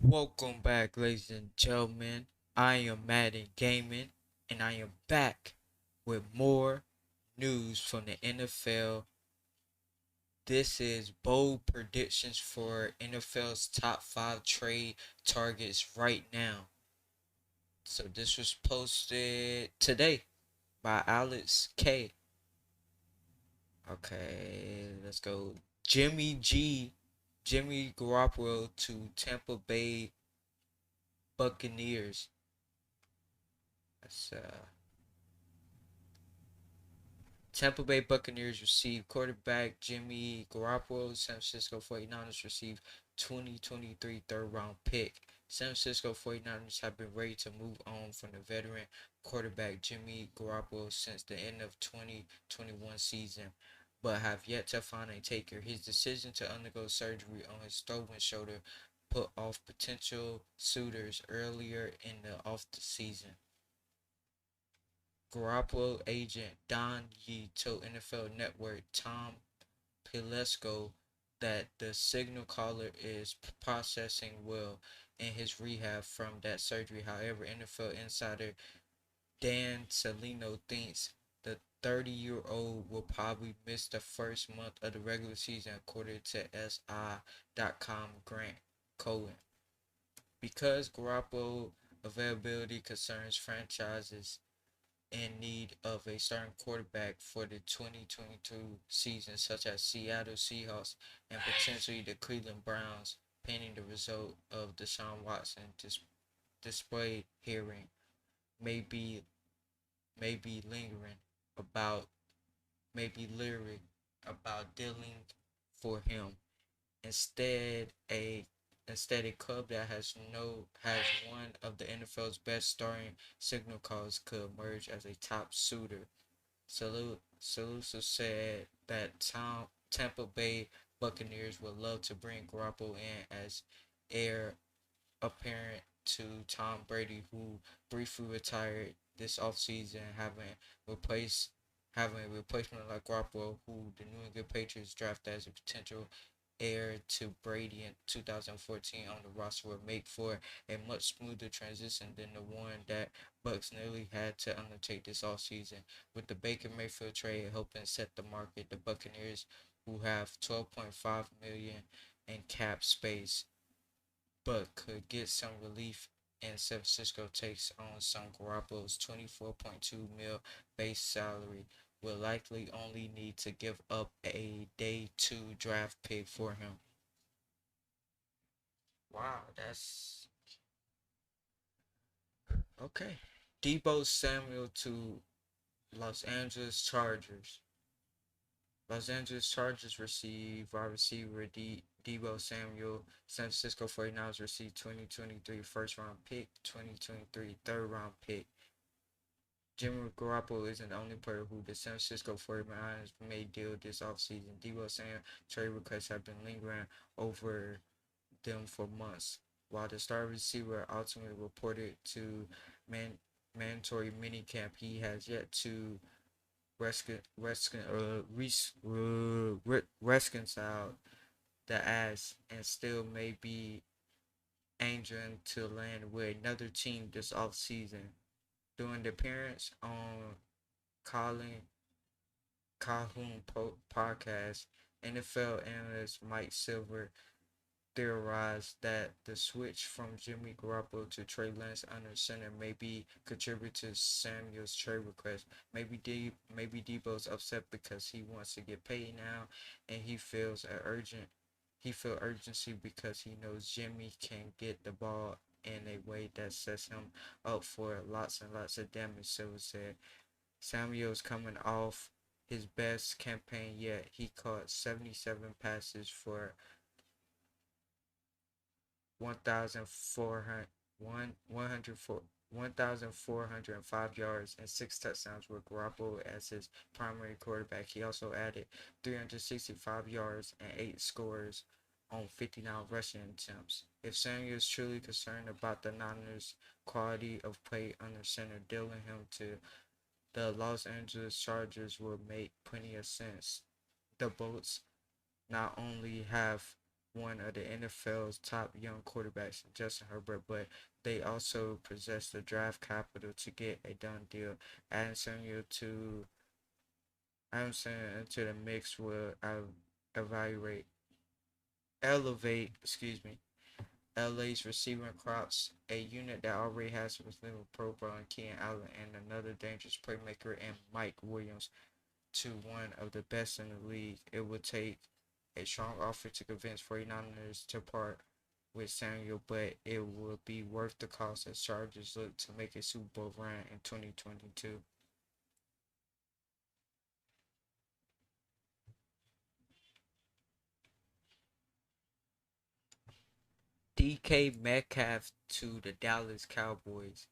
Welcome back, ladies and gentlemen. I am Madden Gaming, and I am back with more news from the NFL. This is bold predictions for NFL's top five trade targets right now. So this was posted today by Alex K. Okay, let's go. Jimmy Garoppolo to Tampa Bay Buccaneers. That's Tampa Bay Buccaneers receive quarterback Jimmy Garoppolo. San Francisco 49ers receive 2023 third round pick. San Francisco 49ers have been ready to move on from the veteran quarterback Jimmy Garoppolo since the end of 2021 season, but have yet to find a taker. His decision to undergo surgery on his stolen shoulder put off potential suitors earlier in the off the season. Garoppolo agent Don Yee told NFL Network Tom Pelesco that the signal caller is processing well in his rehab from that surgery. However, NFL insider Dan Salino thinks the 30-year-old will probably miss the first month of the regular season, according to SI.com Grant Cohen. Because Garoppolo availability concerns franchises in need of a starting quarterback for the 2022 season, such as Seattle Seahawks and potentially the Cleveland Browns, pending the result of Deshaun Watson display hearing may be lingering about maybe lyric about dealing for him. Instead, a a club that has one of the NFL's best starting signal calls could emerge as a top suitor. Saluso said that Tampa Bay Buccaneers would love to bring Garoppolo in as heir apparent to Tom Brady, who briefly retired this offseason, replaced having a replacement like Garoppolo, who the New England Patriots drafted as a potential heir to Brady in 2014 on the roster would make for a much smoother transition than the one that Bucks nearly had to undertake this offseason. With the Baker Mayfield trade helping set the market, the Buccaneers, who have 12.5 million in cap space, but could get some relief and San Francisco takes on some Garoppolo's 24.2 mil base salary, will likely only need to give up a day two draft pick for him. Wow, that's okay. Debo Samuel to Los Angeles Chargers. Los Angeles Chargers receive wide receiver Debo Samuel. San Francisco 49ers receive 2023 first round pick, 2023 third round pick. Jimmy Garoppolo isn't the only player who the San Francisco 49ers may deal this offseason. Debo Samuel trade requests have been lingering over them for months. While the star receiver ultimately reported to mandatory minicamp, he has yet to reconcile the ass and still may be angling to land with another team this offseason. During the appearance on Colin Calhoun podcast, NFL analyst Mike Silver theorized that the switch from Jimmy Garoppolo to Trey Lance under center may be contribute to Samuel's trade request. Maybe Debo's upset because he wants to get paid now, and he feel urgency because he knows Jimmy can get the ball in a way that sets him up for lots and lots of damage. Silver said Samuel's coming off his best campaign yet. He caught 77 passes for 1,400, 1,405 yards and 6 touchdowns with Garoppolo as his primary quarterback. He also added 365 yards and 8 scores on 59 rushing attempts. If Samuel is truly concerned about the Niners' quality of play under center, dealing him to the Los Angeles Chargers would make plenty of sense. The Bolts not only have one of the NFL's top young quarterbacks, Justin Herbert, but they also possess the draft capital to get a done deal. Adding Samuel to into the mix will evaluate elevate, LA's receiving crops, a unit that already has a receiving profile in Keenan Allen and another dangerous playmaker in Mike Williams to one of the best in the league. It would take a strong offer to convince 49ers to part with Samuel, but it will be worth the cost as Chargers look to make a Super Bowl run in 2022. DK Metcalf to the Dallas Cowboys.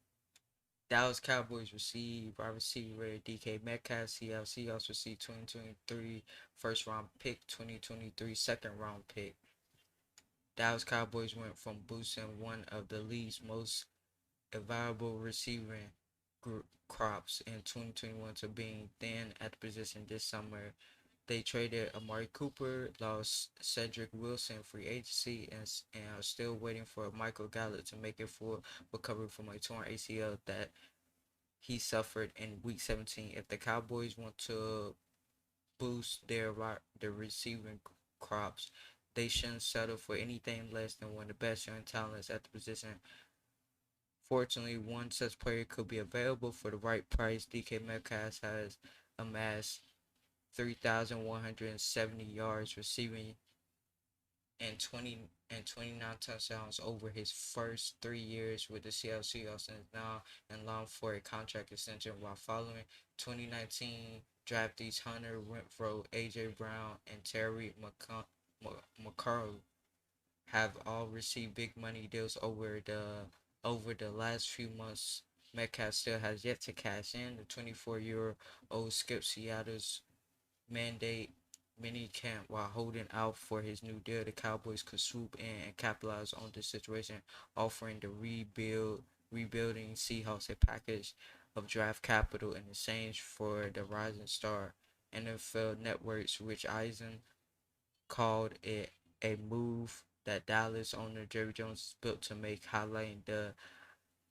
Dallas Cowboys receive wide receiver DK Metcalf. Seattle Seahawks receive 2023 first round pick, 2023 second round pick. Dallas Cowboys went from boosting one of the league's most valuable receiving crops in 2021 to being thin at the position this summer. They traded Amari Cooper, lost Cedric Wilson free agency, and are still waiting for Michael Gallup to make a full recovery from a torn ACL that he suffered in Week 17. If the Cowboys want to boost their receiving crops, they shouldn't settle for anything less than one of the best young talents at the position. Fortunately, one such player could be available for the right price. DK Metcalf has amassed 3,170 yards receiving and 29 touchdowns over his first 3 years with the Seattle Seahawks and is now in line for a contract extension while following 2019 draftees Hunter Renfrow, AJ Brown, and Terry McCarroll have all received big money deals over the last few months. Metcalf still has yet to cash in. The 24-year-old skipped Seattle's mandate mini camp while holding out for his new deal. The Cowboys could swoop in and capitalize on this situation, offering the rebuilding Seahawks a package of draft capital in exchange for the rising star. NFL Network's Rich Eisen called it a move that Dallas owner Jerry Jones is built to make, highlighting the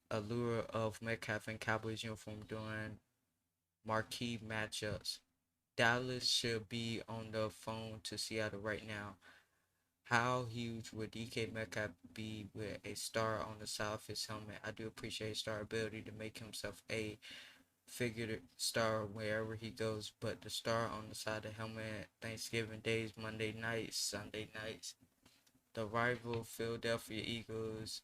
allure of Metcalf in Cowboys uniform during marquee matchups. Dallas should be on the phone to Seattle right now. How huge would DK Metcalf be with a star on the side of his helmet? I do appreciate Star's ability to make himself a figured star wherever he goes, but the star on the side of the helmet, Thanksgiving days, Monday nights, Sunday nights. The rival Philadelphia Eagles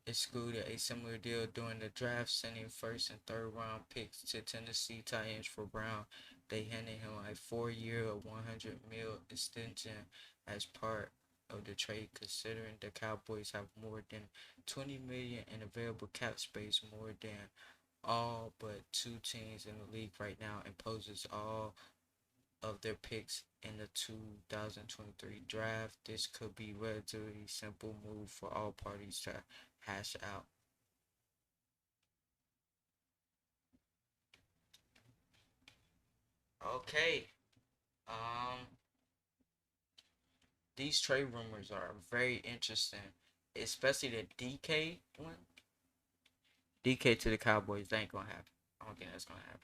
excluded a similar deal during the draft, sending first and third round picks to Tennessee Titans for Brown. They handed him a 4-year, $100 million extension as part of the trade, considering the Cowboys have more than $20 million in available cap space, more than all but two teams in the league right now, and poses all of their picks in the 2023 draft. This could be a relatively simple move for all parties to hash out. Okay. Um these trade rumors are very interesting. Especially the DK one. DK to the Cowboys, that ain't gonna happen. I don't think that's gonna happen.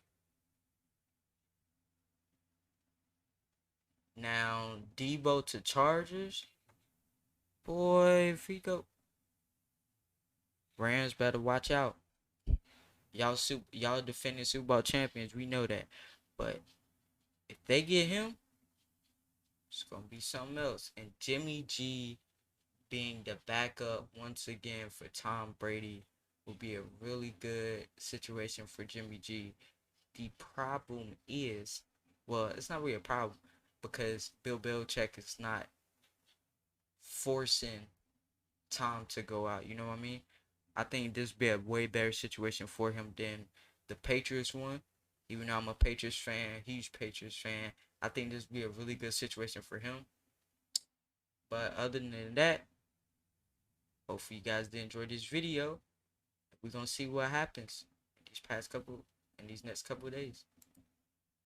Now Debo to Chargers. Boy, if he go Rams better watch out. Y'all defending Super Bowl champions, we know that. But if they get him, it's gonna be something else. And Jimmy G being the backup once again for Tom Brady will be a really good situation for Jimmy G. The problem is, well, it's not really a problem because Bill Belichick is not forcing Tom to go out. You know what I mean? I think this would be a way better situation for him than the Patriots one. Even though I'm a Patriots fan, huge Patriots fan, I think this would be a really good situation for him. But other than that, hopefully you guys did enjoy this video. We're gonna see what happens in these next couple of days.